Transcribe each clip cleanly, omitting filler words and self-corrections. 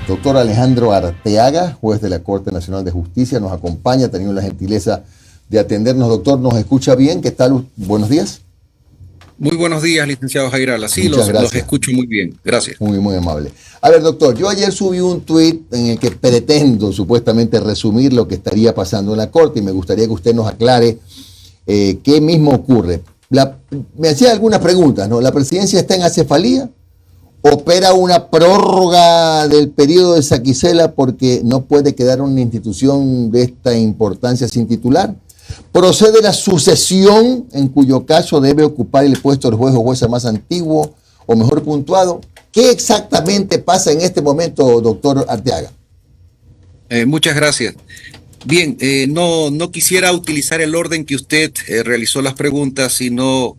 Doctor Alejandro Arteaga, juez de la Corte Nacional de Justicia, nos acompaña, ha tenido la gentileza de atendernos. Doctor, ¿nos escucha bien? ¿Qué tal? Buenos días. Muy buenos días, licenciado Jairala. Sí, Muchas los gracias. escucho muy bien. Gracias. Muy amable. A ver, doctor, yo ayer subí un tuit en el que pretendo supuestamente resumir lo que estaría pasando en la Corte y me gustaría que usted nos aclare qué mismo ocurre. Me hacía algunas preguntas, ¿no? ¿La presidencia está en acefalía? ¿Opera una prórroga del periodo de Saquicela porque no puede quedar una institución de esta importancia sin titular? ¿Procede la sucesión, en cuyo caso debe ocupar el puesto del juez o jueza más antiguo o mejor puntuado? ¿Qué exactamente pasa en este momento, doctor Arteaga? Muchas gracias. Bien, no quisiera utilizar el orden que usted realizó las preguntas, sino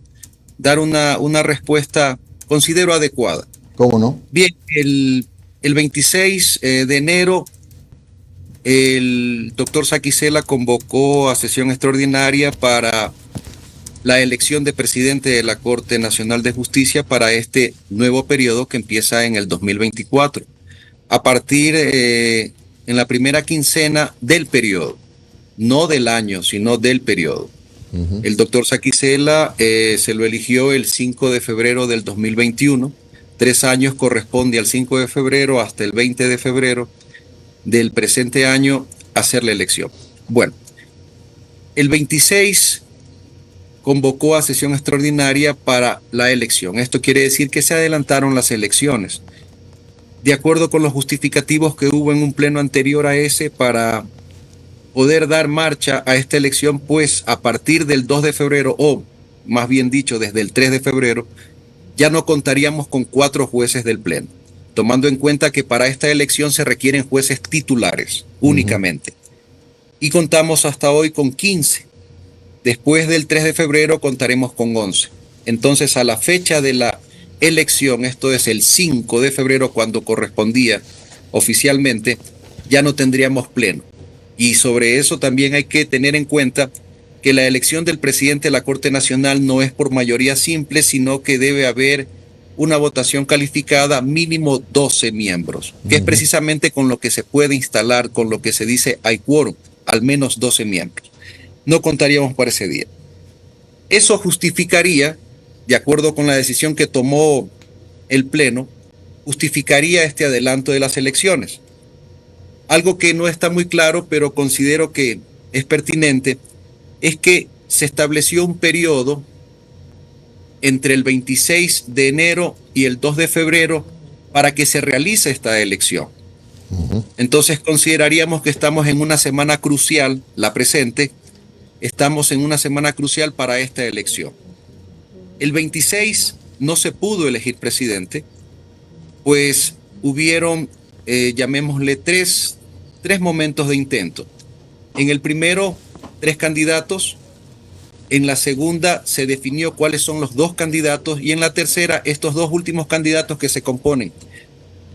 dar una respuesta, considero, adecuada. ¿Cómo no? Bien, el 26 de enero, el doctor Saquicela convocó a sesión extraordinaria para la elección de presidente de la Corte Nacional de Justicia para este nuevo periodo que empieza en el 2024, a partir en la primera quincena del periodo, no del año, sino del periodo. El doctor Saquicela se lo eligió el 5 de febrero del 2021. 3 años corresponde al 5 de febrero hasta el 20 de febrero del presente año hacer la elección. Bueno, el 26 convocó a sesión extraordinaria para la elección. Esto quiere decir que se adelantaron las elecciones. De acuerdo con los justificativos que hubo en un pleno anterior a ese para poder dar marcha a esta elección, pues a partir del 2 de febrero, o más bien dicho, desde el 3 de febrero, ya no contaríamos con 4 jueces del pleno, tomando en cuenta que para esta elección se requieren jueces titulares únicamente. Y contamos hasta hoy con 15. Después del 3 de febrero contaremos con 11. Entonces, a la fecha de la elección, esto es el 5 de febrero, cuando correspondía oficialmente, ya no tendríamos pleno. Y sobre eso también hay que tener en cuenta que la elección del presidente de la Corte Nacional no es por mayoría simple, sino que debe haber una votación calificada, mínimo 12 miembros, que es precisamente con lo que se puede instalar, con lo que se dice hay quórum, al menos 12 miembros. No contaríamos para ese día. Eso justificaría, de acuerdo con la decisión que tomó el Pleno, justificaría este adelanto de las elecciones. Algo que no está muy claro, pero considero que es pertinente, es que se estableció un periodo entre el 26 de enero y el 2 de febrero para que se realice esta elección. Entonces consideraríamos que estamos en una semana crucial, la presente, estamos en una semana crucial para esta elección. El 26 no se pudo elegir presidente, pues hubieron, llamémosle, tres momentos de intento. En el primero, 3 candidatos. En la segunda se definió cuáles son los 2 candidatos y en la tercera estos 2 últimos candidatos que se componen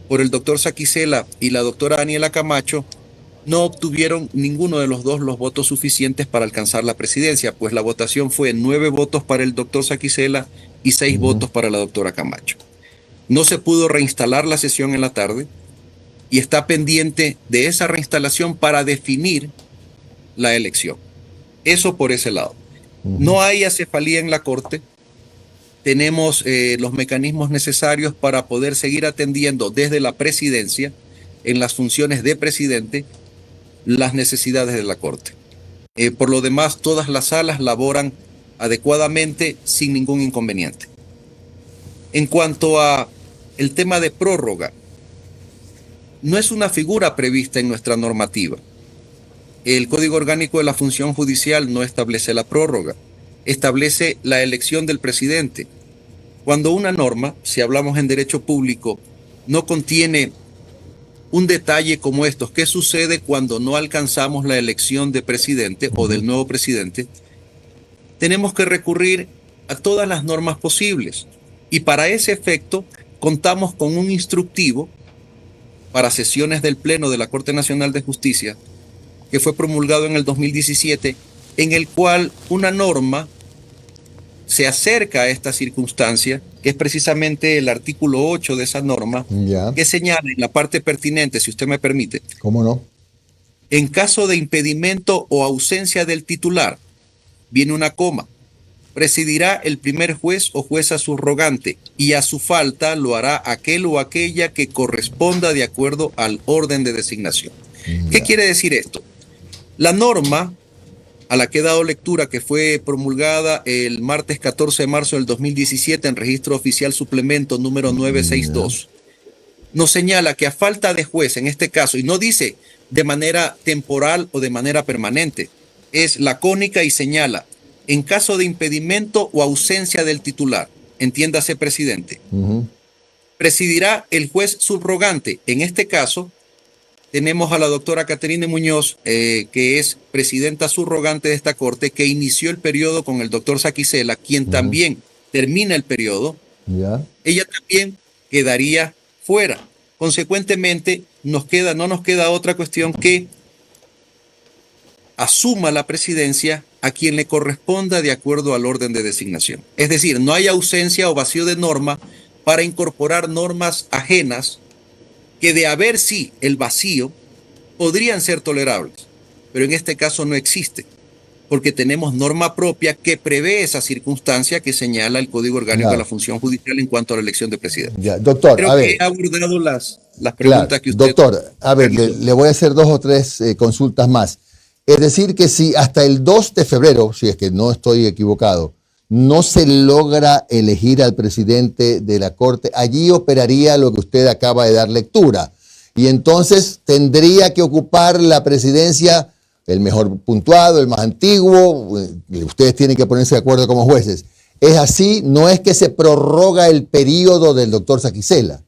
por el doctor Saquicela y la doctora Aniela Camacho no obtuvieron ninguno de los 2 los votos suficientes para alcanzar la presidencia, pues la votación fue 9 votos para el doctor Saquicela y 6 votos para la doctora Camacho. No se pudo reinstalar la sesión en la tarde y está pendiente de esa reinstalación para definir la elección. Eso por ese lado. No hay acefalía en la Corte. Tenemos los mecanismos necesarios para poder seguir atendiendo desde la presidencia, en las funciones de presidente, las necesidades de la Corte. Por lo demás, todas las salas laboran adecuadamente sin ningún inconveniente. En cuanto a el tema de prórroga, no es una figura prevista en nuestra normativa. El Código Orgánico de la Función Judicial no establece la prórroga, establece la elección del presidente. Cuando una norma, si hablamos en derecho público, no contiene un detalle como estos, ¿qué sucede cuando no alcanzamos la elección de presidente o del nuevo presidente? Tenemos que recurrir a todas las normas posibles y para ese efecto contamos con un instructivo para sesiones del Pleno de la Corte Nacional de Justicia que fue promulgado en el 2017, en el cual una norma se acerca a esta circunstancia que es precisamente el artículo 8 de esa norma, Ya. que señala en la parte pertinente, si usted me permite, ¿Cómo no? en caso de impedimento o ausencia del titular, viene una coma, presidirá el primer juez o jueza subrogante y a su falta lo hará aquel o aquella que corresponda de acuerdo al orden de designación. ¿Qué Ya. quiere decir esto? La norma a la que he dado lectura, que fue promulgada el martes 14 de marzo del 2017 en registro oficial suplemento número 962, nos señala que a falta de juez, en este caso, y no dice de manera temporal o de manera permanente, es lacónica y señala, en caso de impedimento o ausencia del titular, entiéndase presidente, presidirá el juez subrogante. En este caso, tenemos a la doctora Caterine Muñoz, que es presidenta subrogante de esta corte, que inició el periodo con el doctor Saquicela, quien también termina el periodo. Ya. Ella también quedaría fuera. Consecuentemente, no nos queda otra cuestión que asuma la presidencia a quien le corresponda de acuerdo al orden de designación. Es decir, no hay ausencia o vacío de norma para incorporar normas ajenas que, de haber sí el vacío, podrían ser tolerables, pero en este caso no existe, porque tenemos norma propia que prevé esa circunstancia que señala el Código Orgánico de la Función Judicial en cuanto a la elección de presidente. Ya. Doctor, Creo a que ver. he abordado las preguntas Claro, que usted... doctor, a ver, le voy a hacer 2 o 3 consultas más. Es decir, que si hasta el 2 de febrero, si es que no estoy equivocado, no se logra elegir al presidente de la Corte, allí operaría lo que usted acaba de dar lectura. Y entonces tendría que ocupar la presidencia el mejor puntuado, el más antiguo. Ustedes tienen que ponerse de acuerdo como jueces. Es así, no es que se prorroga el periodo del doctor Saquicela.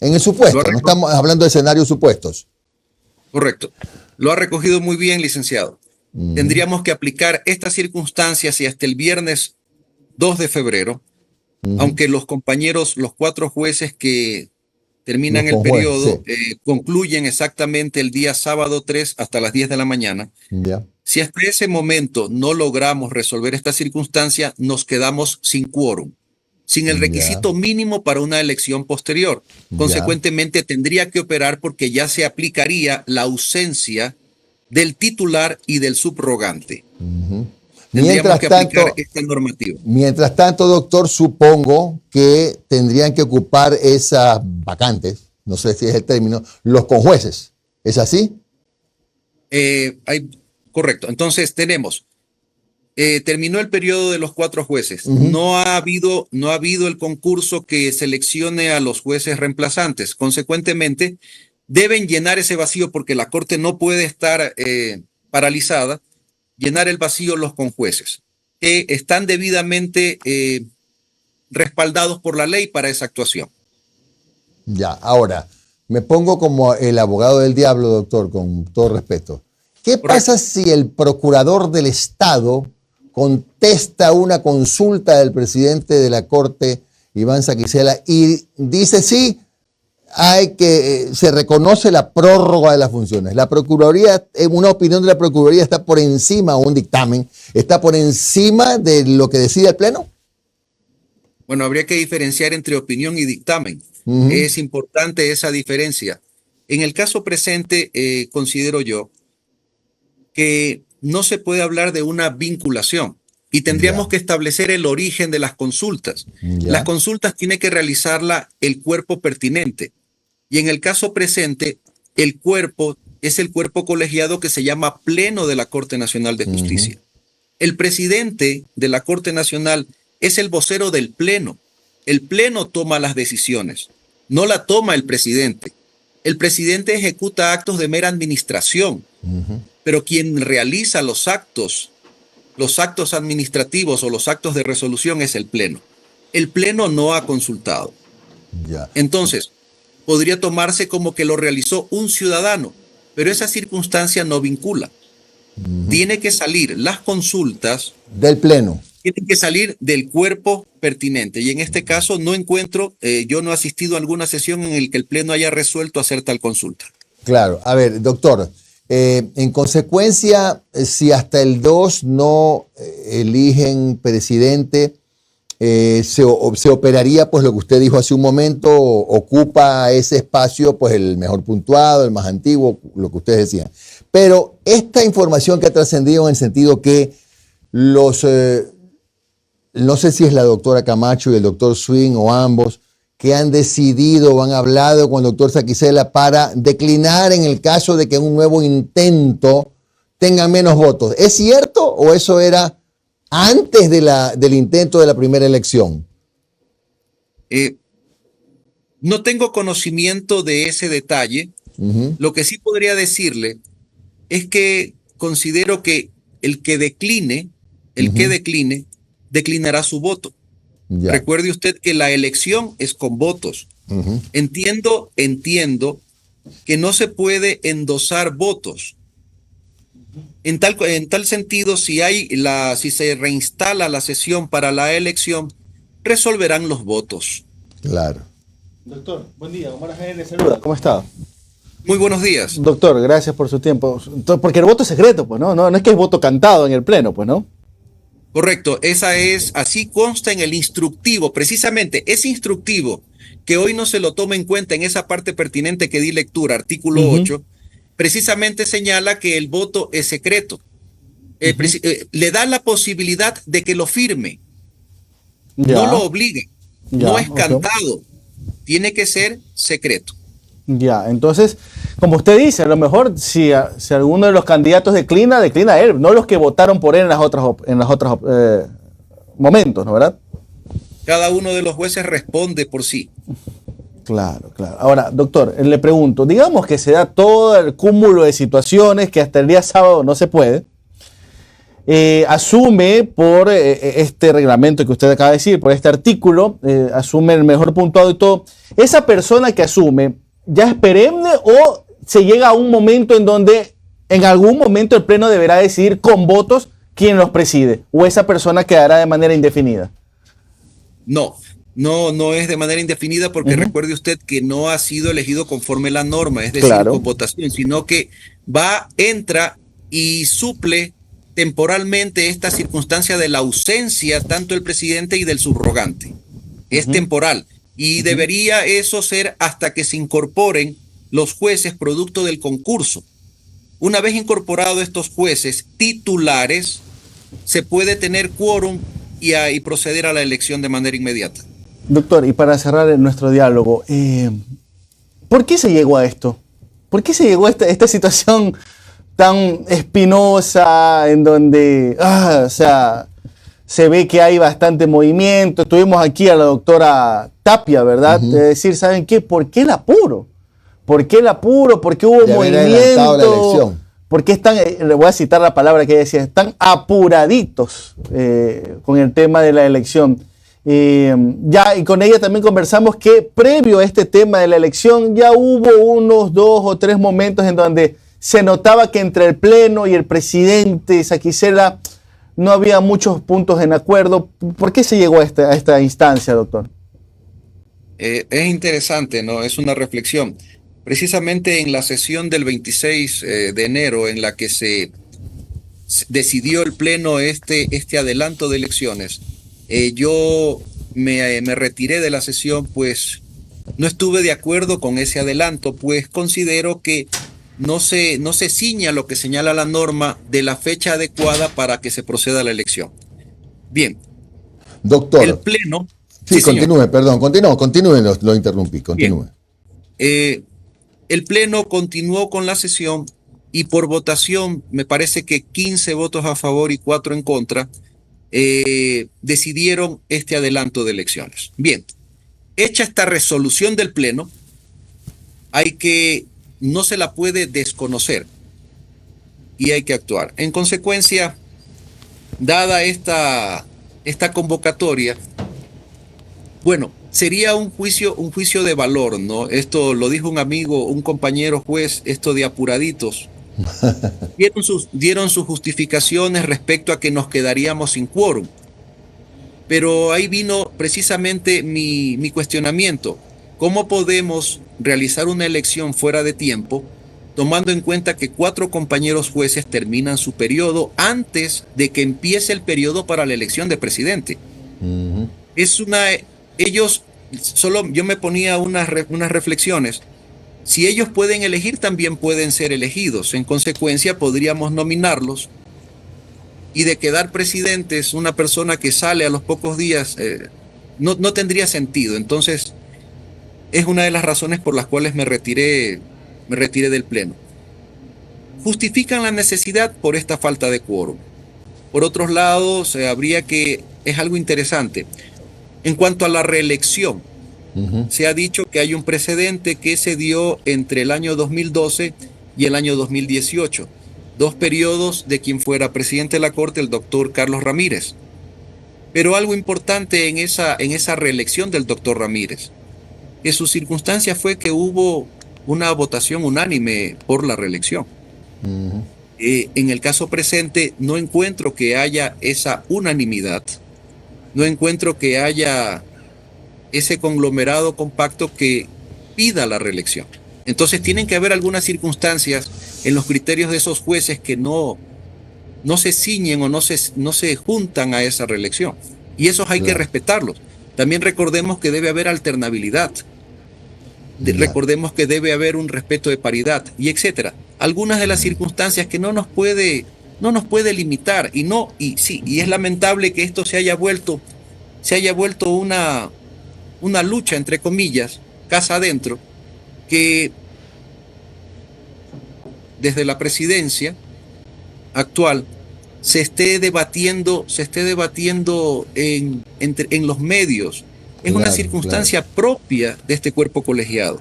En el supuesto, no estamos hablando de escenarios supuestos. Correcto. Lo ha recogido muy bien, licenciado. Tendríamos que aplicar estas circunstancias y hasta el viernes 2 de febrero, aunque los compañeros, los 4 jueces que terminan el periodo, concluyen exactamente el día sábado 3 hasta las 10 de la mañana. Ya. Si hasta ese momento no logramos resolver esta circunstancia, nos quedamos sin quórum, sin el requisito mínimo para una elección posterior. Consecuentemente, tendría que operar porque ya se aplicaría la ausencia del titular y del subrogante. Tendríamos que aplicar esta normativa. Mientras tanto, doctor, supongo que tendrían que ocupar esas vacantes, no sé si es el término, los conjueces. ¿Es así? Correcto. Entonces tenemos, terminó el periodo de los 4 jueces. No ha habido el concurso que seleccione a los jueces reemplazantes. Consecuentemente, deben llenar ese vacío porque la Corte no puede estar paralizada. Llenar el vacío los conjueces, que están debidamente respaldados por la ley para esa actuación. Ya, ahora, me pongo como el abogado del diablo, doctor, con todo respeto. ¿Qué pasa si el procurador del Estado contesta una consulta del presidente de la Corte, Iván Saquicela, y dice sí, se reconoce la prórroga de las funciones? La Procuraduría, una opinión de la Procuraduría está por encima, un dictamen, está por encima de lo que decide el Pleno. Bueno, habría que diferenciar entre opinión y dictamen. Es importante esa diferencia. En el caso presente, considero yo que no se puede hablar de una vinculación y tendríamos que establecer el origen de las consultas. Las consultas tiene que realizarla el cuerpo pertinente. Y en el caso presente, el cuerpo es el cuerpo colegiado que se llama Pleno de la Corte Nacional de Justicia. El presidente de la Corte Nacional es el vocero del Pleno. El Pleno toma las decisiones, no la toma el presidente. El presidente ejecuta actos de mera administración, pero quien realiza los actos administrativos o los actos de resolución es el Pleno. El Pleno no ha consultado. Entonces, podría tomarse como que lo realizó un ciudadano, pero esa circunstancia no vincula. Tiene que salir las consultas del Pleno. Tienen que salir del cuerpo pertinente. Y en este caso no encuentro, yo no he asistido a alguna sesión en la que el Pleno haya resuelto hacer tal consulta. Claro. A ver, doctor, en consecuencia, si hasta el 2 no eligen presidente, se operaría, pues lo que usted dijo hace un momento, ocupa ese espacio, pues el mejor puntuado, el más antiguo, lo que ustedes decían. Pero esta información que ha trascendido en el sentido que no sé si es la doctora Camacho y el doctor Swing o ambos, que han decidido o han hablado con el doctor Saquicela para declinar en el caso de que en un nuevo intento tengan menos votos. ¿Es cierto o eso era antes del intento de la primera elección? No tengo conocimiento de ese detalle. Lo que sí podría decirle es que considero que el que decline, declinará su voto. Ya. Recuerde usted que la elección es con votos. Entiendo que no se puede endosar votos. En tal sentido, si se reinstala la sesión para la elección, resolverán los votos. Claro. Doctor, buen día. Omar Jaén le saluda. ¿Cómo está? Muy buenos días. Doctor, gracias por su tiempo. Porque el voto es secreto, pues, ¿no? No es que es voto cantado en el pleno, pues, ¿no? Correcto, así consta en el instructivo, precisamente ese instructivo que hoy no se lo toma en cuenta en esa parte pertinente que di lectura, artículo 8, precisamente señala que el voto es secreto. Le da la posibilidad de que lo firme, no lo obliga, no es cantado, tiene que ser secreto. Ya, entonces, como usted dice, a lo mejor si alguno de los candidatos declina él, no los que votaron por él en las otras momentos, ¿no, verdad? Cada uno de los jueces responde por sí. Claro. Ahora, doctor, le pregunto, digamos que se da todo el cúmulo de situaciones que hasta el día sábado no se puede, asume por este reglamento que usted acaba de decir, por este artículo, asume el mejor puntuado y todo. Esa persona que asume, ¿ya es perenne o se llega a un momento en donde en algún momento el pleno deberá decidir con votos quién los preside? ¿O esa persona quedará de manera indefinida? No es de manera indefinida porque recuerde usted que no ha sido elegido conforme la norma, es decir, con votación, sino que entra y suple temporalmente esta circunstancia de la ausencia tanto del presidente y del subrogante. Es temporal. Y debería eso ser hasta que se incorporen los jueces producto del concurso. Una vez incorporados estos jueces titulares, se puede tener quórum y proceder a la elección de manera inmediata. Doctor, y para cerrar nuestro diálogo, ¿por qué se llegó a esto? ¿Por qué se llegó a esta situación tan espinosa en donde, se ve que hay bastante movimiento? Tuvimos aquí a la doctora Tapia, ¿verdad? De decir, ¿saben qué? ¿Por qué el apuro? ¿Por qué el apuro? ¿Por qué hubo movimiento? ¿Por qué están, le voy a citar la palabra que ella decía, están apuraditos con el tema de la elección? Y con ella también conversamos que previo a este tema de la elección ya hubo unos 2 o 3 momentos en donde se notaba que entre el pleno y el presidente Saquicela no había muchos puntos en acuerdo. ¿Por qué se llegó a esta instancia, doctor? Es interesante, ¿no? Es una reflexión. Precisamente en la sesión del 26 de enero en la que se decidió el pleno este adelanto de elecciones, yo me retiré de la sesión, pues no estuve de acuerdo con ese adelanto, pues considero que no se ciña lo que señala la norma de la fecha adecuada para que se proceda a la elección. Bien. Doctor. El pleno. Sí, continúe, perdón, continúe, lo interrumpí, continúe. El pleno continuó con la sesión y por votación, me parece que 15 votos a favor y 4 en contra, decidieron este adelanto de elecciones. Bien, hecha esta resolución del pleno, no se la puede desconocer y hay que actuar. En consecuencia, dada esta convocatoria, bueno, sería un juicio de valor, ¿no? Esto lo dijo un amigo, un compañero juez, esto de apuraditos. Dieron sus justificaciones respecto a que nos quedaríamos sin quórum. Pero ahí vino precisamente mi cuestionamiento. ¿Cómo podemos realizar una elección fuera de tiempo, tomando en cuenta que 4 compañeros jueces terminan su periodo antes de que empiece el periodo para la elección de presidente? Ellos, solo yo me ponía unas reflexiones. Si ellos pueden elegir, también pueden ser elegidos. En consecuencia, podríamos nominarlos y de quedar presidentes una persona que sale a los pocos días, no tendría sentido. Entonces, es una de las razones por las cuales me retiré del pleno. Justifican la necesidad por esta falta de quórum. Por otros lados, es algo interesante. En cuanto a la reelección, se ha dicho que hay un precedente que se dio entre el año 2012 y el año 2018, 2 periodos de quien fuera presidente de la Corte, el doctor Carlos Ramírez. Pero algo importante en esa reelección del doctor Ramírez, que su circunstancia fue que hubo una votación unánime por la reelección. En el caso presente no encuentro que haya esa unanimidad, no encuentro que haya ese conglomerado compacto que pida la reelección. Entonces tienen que haber algunas circunstancias en los criterios de esos jueces que no se ciñen o no se juntan a esa reelección. Y esos hay que respetarlos. También recordemos que debe haber alternabilidad. Recordemos que debe haber un respeto de paridad y etcétera. Algunas de las circunstancias que no nos puede limitar y es lamentable que esto se haya vuelto una lucha, entre comillas, casa adentro, que desde la presidencia actual se esté debatiendo en los medios. Es una circunstancia propia de este cuerpo colegiado.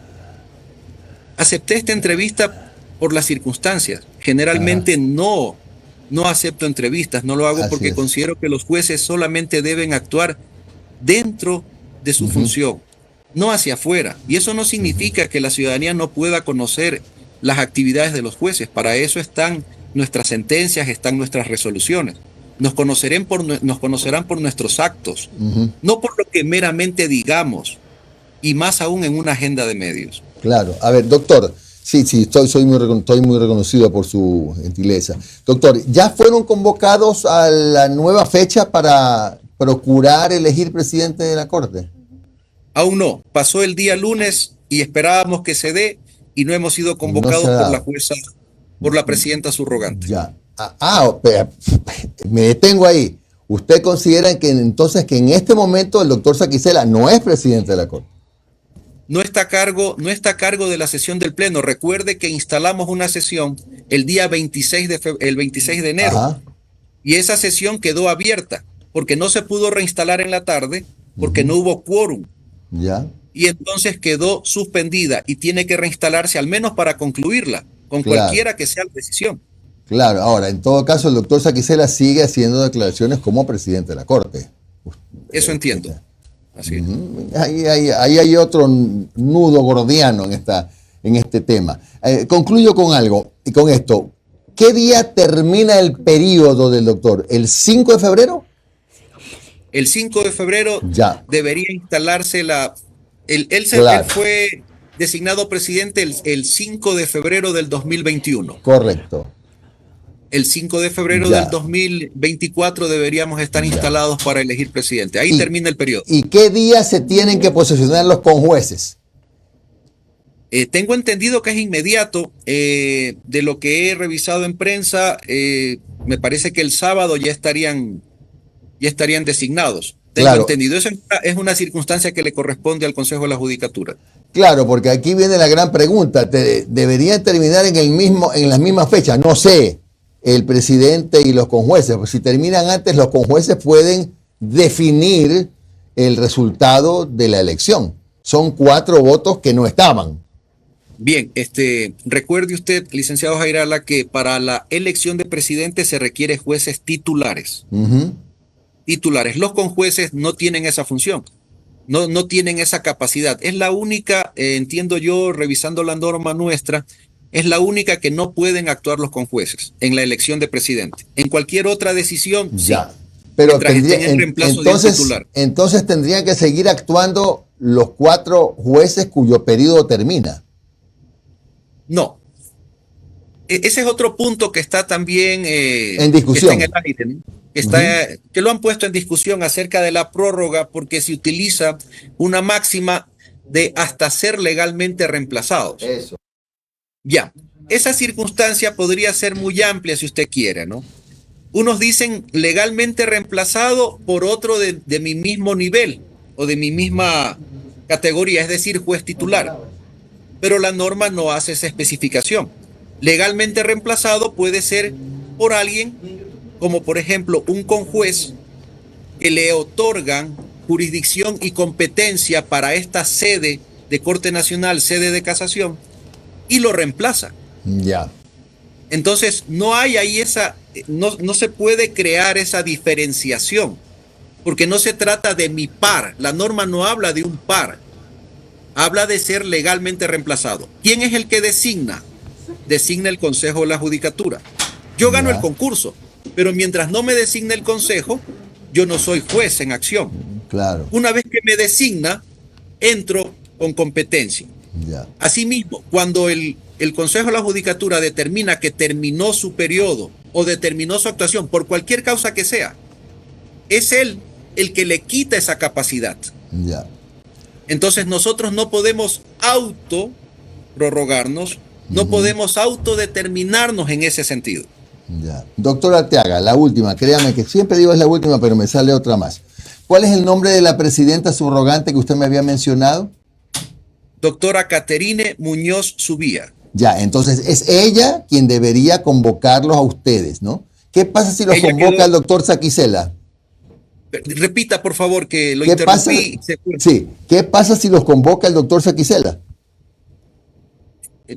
Acepté esta entrevista por las circunstancias. Generalmente no acepto entrevistas, no lo hago porque considero que los jueces solamente deben actuar dentro de su función, no hacia afuera. Y eso no significa que la ciudadanía no pueda conocer las actividades de los jueces. Para eso están nuestras sentencias, están nuestras resoluciones. Nos conocerán por nuestros actos, no por lo que meramente digamos, y más aún en una agenda de medios. Claro. A ver, doctor, sí, estoy muy reconocido por su gentileza. Doctor, ¿ya fueron convocados a la nueva fecha para procurar elegir presidente de la Corte? Aún no. Pasó el día lunes y esperábamos que se dé y no hemos sido convocados por la jueza, por la presidenta subrogante. Ya. Me detengo ahí. ¿Usted considera que entonces que en este momento el doctor Saquicela no es presidente de la Corte? No está a cargo de la sesión del Pleno. Recuerde que instalamos una sesión el día 26 de enero. Ajá. Y esa sesión quedó abierta porque no se pudo reinstalar en la tarde porque no hubo quórum. Ya. Y entonces quedó suspendida y tiene que reinstalarse al menos para concluirla, con cualquiera que sea la decisión. Claro, ahora, en todo caso, el doctor Saquicela sigue haciendo declaraciones como presidente de la Corte. Eso entiendo. Así es. Ahí hay otro nudo gordiano en este tema. Concluyo con algo, y con esto. ¿Qué día termina el periodo del doctor? ¿El 5 de febrero? El 5 de febrero debería instalarse Él fue designado presidente el 5 de febrero del 2021. Correcto. El 5 de febrero del 2024 deberíamos estar instalados para elegir presidente. Ahí termina el periodo. ¿Y qué día se tienen que posesionar los conjueces? Tengo entendido que es inmediato. De lo que he revisado en prensa, me parece que el sábado ya estarían designados. Tengo entendido. Eso es una circunstancia que le corresponde al Consejo de la Judicatura. Claro, porque aquí viene la gran pregunta. ¿Deberían terminar en las mismas fechas? No sé. El presidente y los conjueces. Pues si terminan antes, los conjueces pueden definir el resultado de la elección. Son 4 votos que no estaban. Bien, recuerde usted, licenciado Jairala, que para la elección de presidente se requiere jueces titulares. Titulares. Los conjueces no tienen esa función. No tienen esa capacidad. Es la única, entiendo yo, revisando la norma nuestra, es la única que no pueden actuar los conjueces en la elección de presidente. En cualquier otra decisión, sí. Pero entonces tendrían que seguir actuando los 4 jueces cuyo periodo termina. No. ese es otro punto que está también En discusión. que está en el aire, ¿no? Que lo han puesto en discusión acerca de la prórroga porque se utiliza una máxima de hasta ser legalmente reemplazados. Eso. Ya, esa circunstancia podría ser muy amplia si usted quiere, ¿no? Unos dicen legalmente reemplazado por otro de mi mismo nivel o de mi misma categoría, es decir, juez titular. Pero la norma no hace esa especificación. Legalmente reemplazado puede ser por alguien como por ejemplo un conjuez que le otorgan jurisdicción y competencia para esta sede de Corte Nacional, sede de casación, y lo reemplaza. Ya. Entonces no hay ahí no se puede crear esa diferenciación, porque no se trata de mi par. La norma no habla de un par, habla de ser legalmente reemplazado. ¿Quién es el que designa? Designa el Consejo de la Judicatura. Yo gano el concurso, pero mientras no me designe el Consejo, yo no soy juez en acción. Claro. Una vez que me designa, entro con competencia. Ya. Asimismo, cuando el Consejo de la Judicatura determina que terminó su periodo o determinó su actuación por cualquier causa que sea, es él el que le quita esa capacidad. Ya. Entonces nosotros no podemos prorrogarnos, no podemos autodeterminarnos en ese sentido. Ya. Doctor Arteaga, la última, créame que siempre digo es la última, pero me sale otra más. ¿Cuál es el nombre de la presidenta subrogante que usted me había mencionado? Doctora Caterine Muñoz Subía. Ya, entonces es ella quien debería convocarlos a ustedes, ¿no? ¿Qué pasa si los Ella convoca el doctor Saquicela? Repita, por favor, que lo ¿Qué pasa? interrumpí. Sí, ¿qué pasa si los convoca el doctor Saquicela?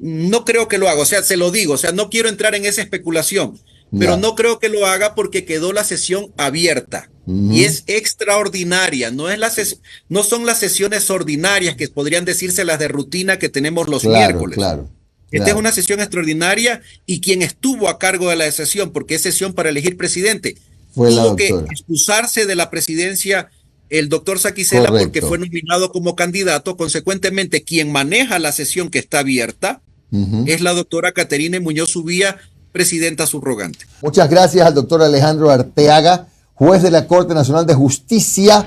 No creo que lo haga, o sea, se lo digo, o sea, no quiero entrar en esa especulación, pero no creo que lo haga porque quedó la sesión abierta y es extraordinaria, no son las sesiones ordinarias que podrían decirse las de rutina que tenemos los miércoles. Esta es una sesión extraordinaria y quien estuvo a cargo de la sesión, porque es sesión para elegir presidente, tuvo que excusarse de la presidencia el doctor Saquicela porque fue nominado como candidato. Consecuentemente, quien maneja la sesión que está abierta es la doctora Caterine Muñoz Subía, presidenta subrogante. Muchas gracias al doctor Alejandro Arteaga, juez de la Corte Nacional de Justicia.